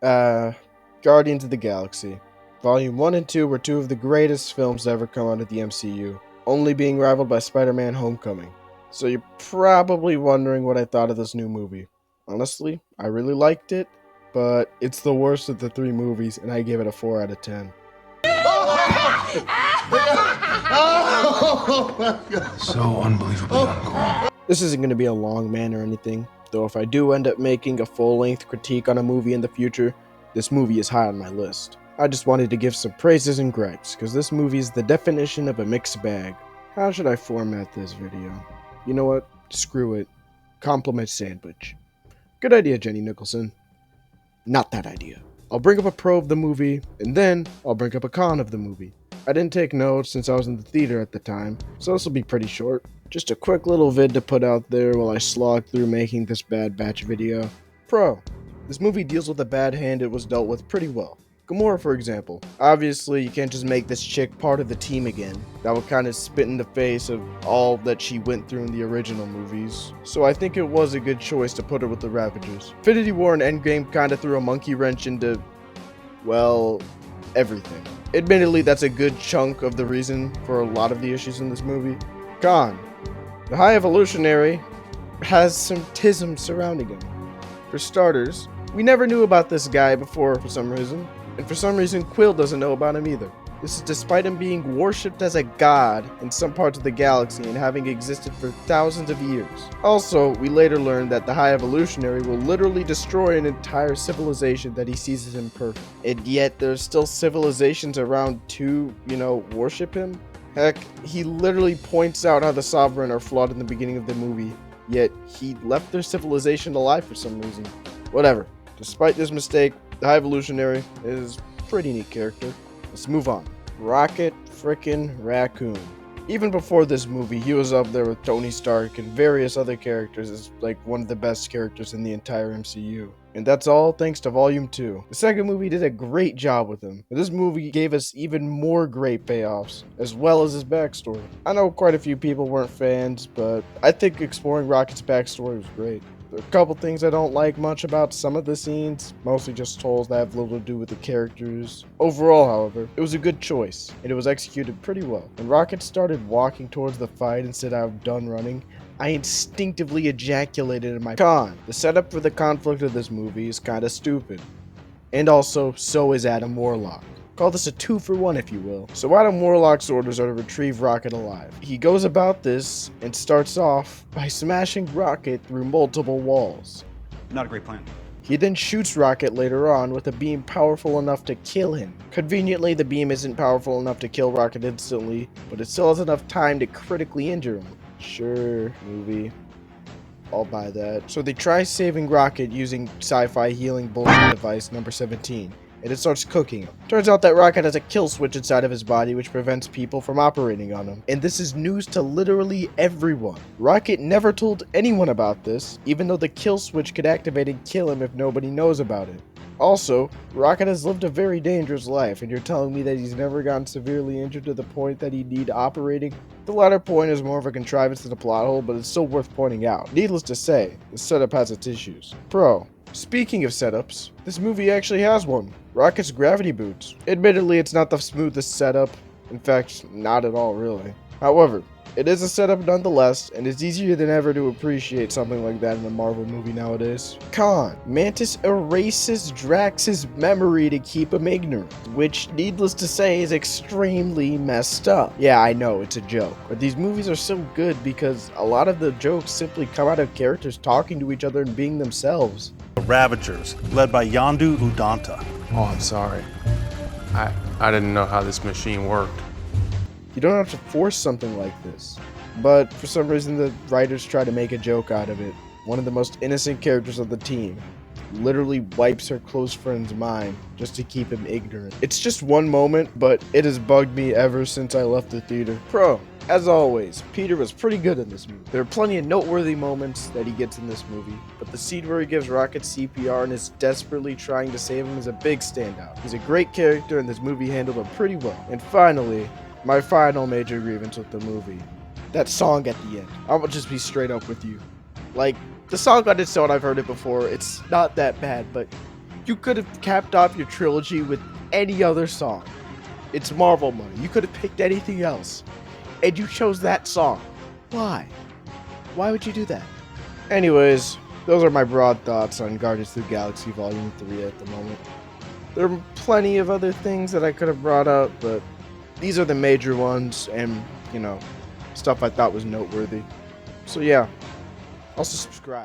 Uh, Guardians of the Galaxy. Volume 1 and 2 were two of the greatest films to ever come out of the MCU, only being rivaled by Spider-Man Homecoming. So you're probably wondering what I thought of this new movie. Honestly, I really liked it, but it's the worst of the three movies, and I gave it a 4 out of 10. So unbelievably uncool. This isn't going to be a long man or anything, though if I do end up making a full-length critique on a movie in the future, this movie is high on my list. I just wanted to give some praises and gripes, because this movie is the definition of a mixed bag. How should I format this video? You know what? Screw it. Compliment sandwich. Good idea, Jenny Nicholson. Not that idea. I'll bring up a pro of the movie, and then I'll bring up a con of the movie. I didn't take notes since I was in the theater at the time, so this will be pretty short. Just a quick little vid to put out there while I slog through making this Bad Batch video. Pro. This movie deals with a bad hand it was dealt with pretty well. Gamora, for example. Obviously, you can't just make this chick part of the team again. That would kind of spit in the face of all that she went through in the original movies. So I think it was a good choice to put her with the Ravagers. Infinity War and Endgame kind of threw a monkey wrench into, well, everything. Admittedly, that's a good chunk of the reason for a lot of the issues in this movie. Con. The High Evolutionary has some tisms surrounding him. For starters, we never knew about this guy before for some reason, and for some reason Quill doesn't know about him either. This is despite him being worshipped as a god in some parts of the galaxy and having existed for thousands of years. Also, we later learned that the High Evolutionary will literally destroy an entire civilization that he sees as imperfect. And yet there's still civilizations around to, worship him? Heck, he literally points out how the Sovereign are flawed in the beginning of the movie, yet he left their civilization alive for some reason. Whatever. Despite this mistake, the High Evolutionary is a pretty neat character. Let's move on. Rocket frickin' Raccoon. Even before this movie, he was up there with Tony Stark and various other characters as like one of the best characters in the entire MCU. And that's all thanks to Volume 2. The second movie did a great job with him. This movie gave us even more great payoffs, as well as his backstory. I know quite a few people weren't fans, but I think exploring Rocket's backstory was great. There are a couple things I don't like much about some of the scenes, mostly just trolls that have little to do with the characters. Overall, however, it was a good choice, and it was executed pretty well. When Rocket started walking towards the fight and said I'm done running, I instinctively ejaculated in my con. The setup for the conflict of this movie is kinda stupid. And also, so is Adam Warlock. Call this a 2-for-1 if you will. So Adam Warlock's orders are to retrieve Rocket alive. He goes about this and starts off by smashing Rocket through multiple walls. Not a great plan. He then shoots Rocket later on with a beam powerful enough to kill him. Conveniently, the beam isn't powerful enough to kill Rocket instantly, but it still has enough time to critically injure him. Sure, movie. I'll buy that. So they try saving Rocket using sci-fi healing bullshit device number 17. And it starts cooking him. Turns out that Rocket has a kill switch inside of his body which prevents people from operating on him. And this is news to literally everyone. Rocket never told anyone about this, even though the kill switch could activate and kill him if nobody knows about it. Also, Rocket has lived a very dangerous life, and you're telling me that he's never gotten severely injured to the point that he'd need operating? The latter point is more of a contrivance than a plot hole, but it's still worth pointing out. Needless to say, the setup has its issues. Pro. Speaking of setups, this movie actually has one. Rocket's gravity boots. Admittedly, it's not the smoothest setup. In fact, not at all really. However, it is a setup nonetheless, and it's easier than ever to appreciate something like that in a Marvel movie nowadays. Con. Mantis erases Drax's memory to keep him ignorant, which, needless to say, is extremely messed up. Yeah, I know, it's a joke, but these movies are so good because a lot of the jokes simply come out of characters talking to each other and being themselves. The Ravagers, led by Yondu Udonta. Oh, I'm sorry. I didn't know how this machine worked. You don't have to force something like this. But for some reason the writers try to make a joke out of it. One of the most innocent characters of the team literally wipes her close friend's mind just to keep him ignorant. It's just one moment, but it has bugged me ever since I left the theater. Pro. As always, Peter was pretty good in this movie. There are plenty of noteworthy moments that he gets in this movie, but the scene where he gives Rocket CPR and is desperately trying to save him is a big standout. He's a great character and this movie handled him pretty well. And finally, my final major grievance with the movie. That song at the end. I'll just be straight up with you. Like, the song on its own, I've heard it before. It's not that bad, but You could have capped off your trilogy with any other song. It's Marvel money. You could have picked anything else. And you chose that song. Why? Why would you do that? Anyways, those are my broad thoughts on Guardians of the Galaxy Volume 3 at the moment. There are plenty of other things that I could have brought up, but these are the major ones and, stuff I thought was noteworthy. So yeah, also subscribe.